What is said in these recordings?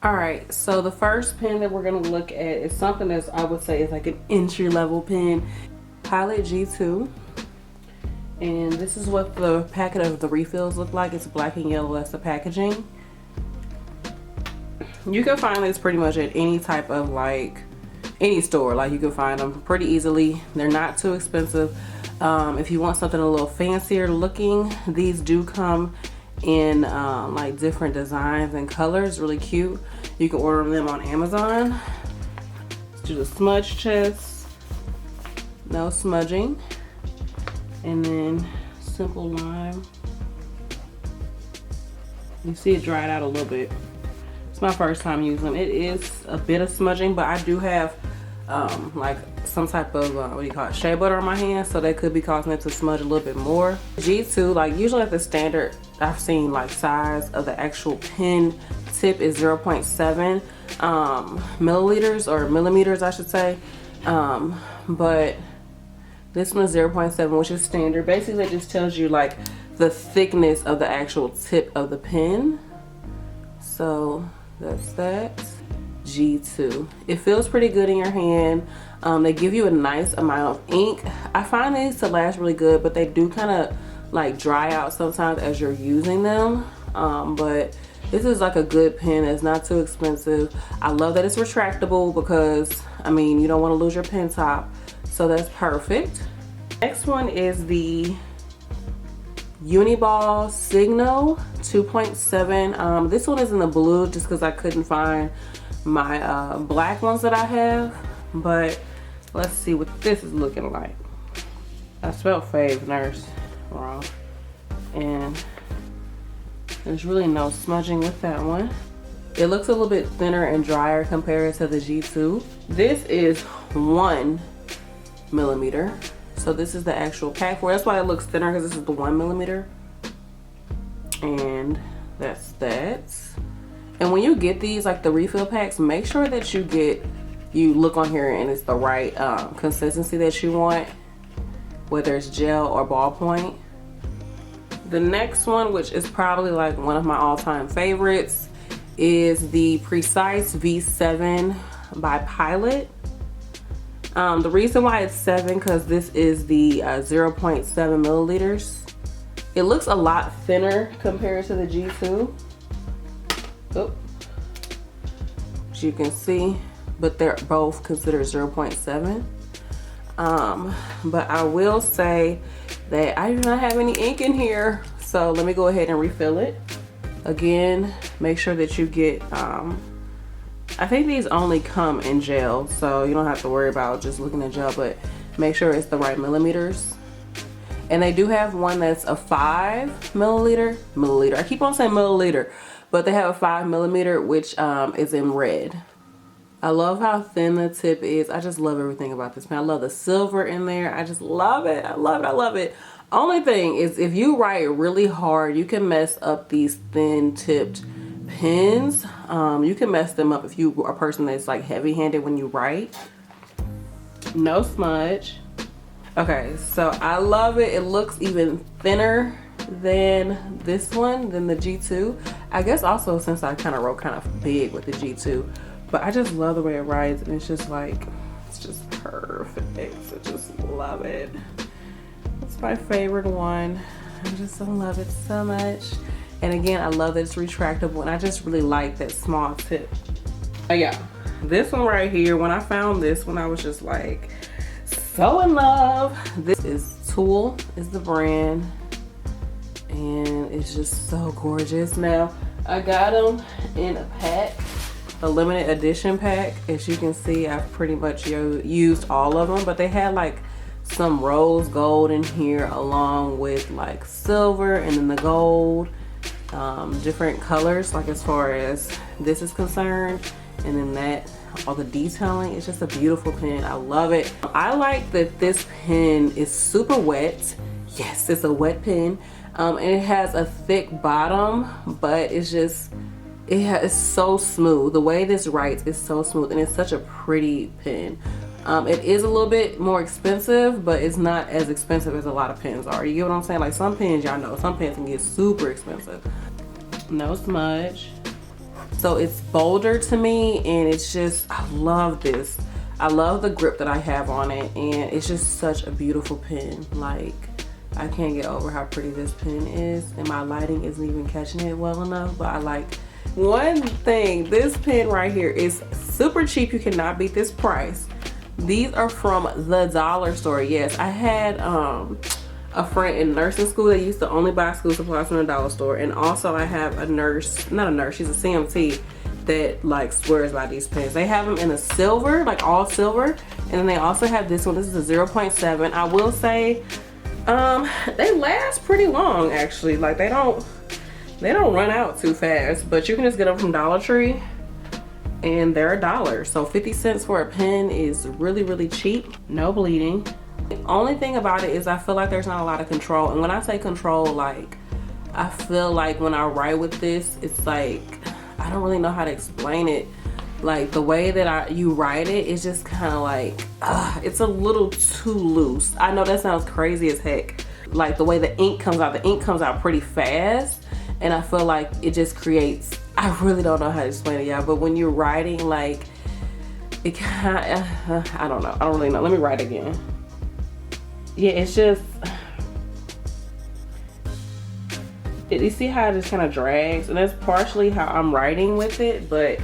All right, so the first pen that we're gonna look at is something that's, I would say, is like an entry level pen, Pilot G2. And this is what the packet of the refills look like. It's black and yellow, that's the packaging. You can find this pretty much at any type of any store. Like you can find them pretty easily. They're not too expensive. If you want something a little fancier looking, these do come in like different designs and colors, really cute. You can order them on Amazon. Let's do the smudge chest, no smudging, and then simple lime. You see it dried out a little bit. It's my first time using them. It is a bit of smudging, but I do have like some type of what do you call it, shea butter on my hands, so that could be causing it to smudge a little bit more. G2, like usually at the standard I've seen like size of the actual pen tip is 0.7 milliliters, or millimeters I should say, but this one is 0.7, which is standard. Basically it just tells you like the thickness of the actual tip of the pen. So that's that. G2. It feels pretty good in your hand. They give you a nice amount of ink. I find these to last really good, but they do kind of like dry out sometimes as you're using them. But this is like a good pen. It's not too expensive. I love that it's retractable because, I mean, you don't want to lose your pen top. So that's perfect. Next one is the Uniball Signo 2.7. This one is in the blue just because I couldn't find my black ones that I have, but let's see what this is looking like. I spelled fave nurse wrong, and there's really no smudging with that one. It looks a little bit thinner and drier compared to the G2. This is 1 millimeter, so this is the actual pack for it. That's why it looks thinner, because this is the 1 millimeter, and that's that. And when you get these, like the refill packs, make sure that you look on here and it's the right consistency that you want, whether it's gel or ballpoint. The next one, which is probably like one of my all-time favorites, is the Precise V7 by Pilot. The reason why it's 7, because this is the 0.7 milliliters. It looks a lot thinner compared to the G2. Oh, as you can see, but they're both considered 0.7. But I will say that I do not have any ink in here, so let me go ahead and refill it. Again, make sure that you get I think these only come in gel, so you don't have to worry about just looking at gel, but make sure it's the right millimeters. And they do have one that's a 5 milliliter. I keep on saying milliliter, but they have a 5 millimeter, which is in red. I love how thin the tip is. I just love everything about this pen. I love the silver in there. I just love it. I love it. I love it. Only thing is, if you write really hard, you can mess up these thin tipped pens. You can mess them up if you are a person that's like heavy handed when you write. No smudge. Okay, so I love it. It looks even thinner than this one, than the G2. I guess also since I kind of wrote kind of big with the G2, but I just love the way it writes, and it's just like, it's just perfect. I just love it. It's my favorite one. I just love it so much. And again, I love that it's retractable, and I just really like that small tip. Oh yeah, this one right here, when I found this one, I was just like so in love. This is Tool, is the brand, and it's just so gorgeous. Now, I got them in a pack, a limited edition pack. As you can see, I've pretty much used all of them, but they had like some rose gold in here along with like silver, and then the gold, different colors, like as far as this is concerned, and then that, all the detailing. It's just a beautiful pen. I love it. I like that this pen is super wet. Yes, it's a wet pen, and it has a thick bottom, but it's just, it's so smooth. The way this writes is so smooth, and it's such a pretty pen. It is a little bit more expensive, but it's not as expensive as a lot of pens are. You get what I'm saying? Like some pens, y'all know, some pens can get super expensive. No smudge. So it's bolder to me, and it's just, I love this. I love the grip that I have on it, and it's just such a beautiful pen. Like, I can't get over how pretty this pen is, and my lighting isn't even catching it well enough, but I like. One thing, this pen right here is super cheap. You cannot beat this price. These are from the dollar store. Yes, I had a friend in nursing school that used to only buy school supplies from the dollar store, and also I have a nurse, not a nurse, she's a CMT that like swears by these pens. They have them in a silver, like all silver, and then they also have this one. This is a 0.7. I will say they last pretty long actually. Like they don't run out too fast, but you can just get them from Dollar Tree and they're $1. So 50 cents for a pen is really, really cheap. No bleeding. The only thing about it is I feel like there's not a lot of control. And when I say control, like I feel like when I write with this, it's like, I don't really know how to explain it. Like the way that you write it is just kind of like, it's a little too loose. I know that sounds crazy as heck. Like the way the ink comes out pretty fast. And I feel like it just creates, I really don't know how to explain it, y'all. But when you're writing, like, it kind of, I don't know. I don't really know. Let me write again. Yeah, it's just, you see how it just kind of drags? And that's partially how I'm writing with it, but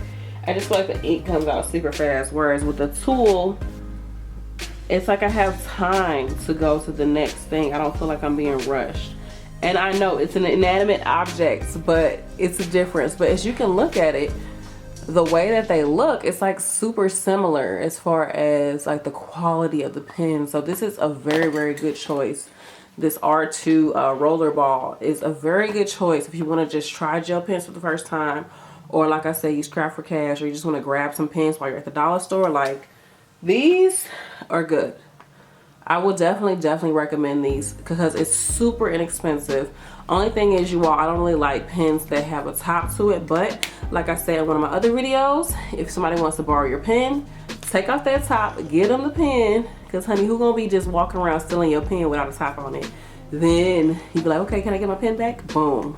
I just feel like the ink comes out super fast. Whereas with the tool, it's like I have time to go to the next thing. I don't feel like I'm being rushed. And I know it's an inanimate object, but it's a difference. But as you can look at it, the way that they look, it's like super similar as far as like the quality of the pen. So this is a very, very good choice. This R2 rollerball is a very good choice if you want to just try gel pens for the first time, or like I said, you scrap for cash, or you just want to grab some pens while you're at the dollar store. Like, these are good. I will definitely recommend these because it's super inexpensive. Only thing is, you all, I don't really like pens that have a top to it, but like I said in one of my other videos, if somebody wants to borrow your pen, take off that top, get them the pen, because honey, who gonna be just walking around stealing your pen without a top on it? Then you be like, okay, can I get my pen back? Boom.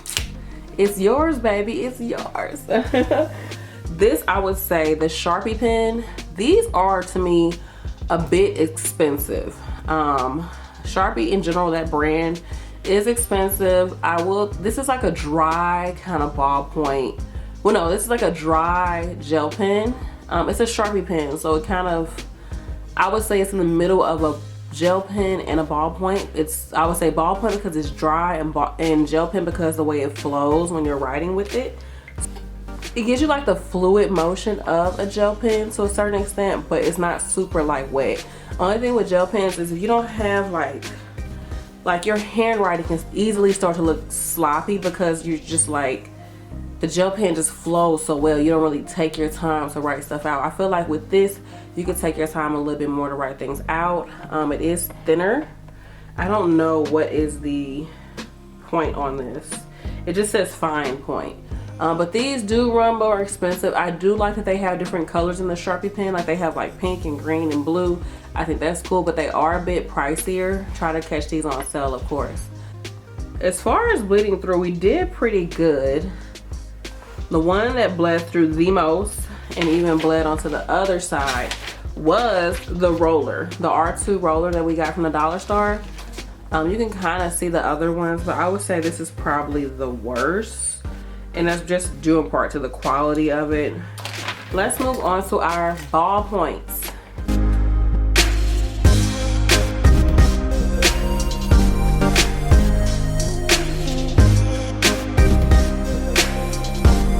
It's yours, baby, it's yours. This, I would say, the Sharpie pen, these are to me a bit expensive. Sharpie in general, that brand is expensive. This is like a dry kind of ballpoint. Well, no, this is like a dry gel pen. It's a Sharpie pen, so it kind of, I would say it's in the middle of a gel pen and a ballpoint. I would say ballpoint because it's dry, and gel pen because the way it flows when you're writing with it. It gives you like the fluid motion of a gel pen to a certain extent, but it's not super like wet. Only thing with gel pens is if you don't have like your handwriting can easily start to look sloppy because you're just like, the gel pen just flows so well. You don't really take your time to write stuff out. I feel like with this, you can take your time a little bit more to write things out. It is thinner. I don't know what is the point on this. It just says fine point. But these do run more expensive. I do like that they have different colors in the Sharpie pen. Like they have like pink and green and blue. I think that's cool, but they are a bit pricier. Try to catch these on sale, of course. As far as bleeding through, we did pretty good. The one that bled through the most and even bled onto the other side was the roller, the R2 roller that we got from the dollar store. You can kind of see the other ones, but I would say this is probably the worst. And that's just due in part to the quality of it. Let's move on to our ballpoint.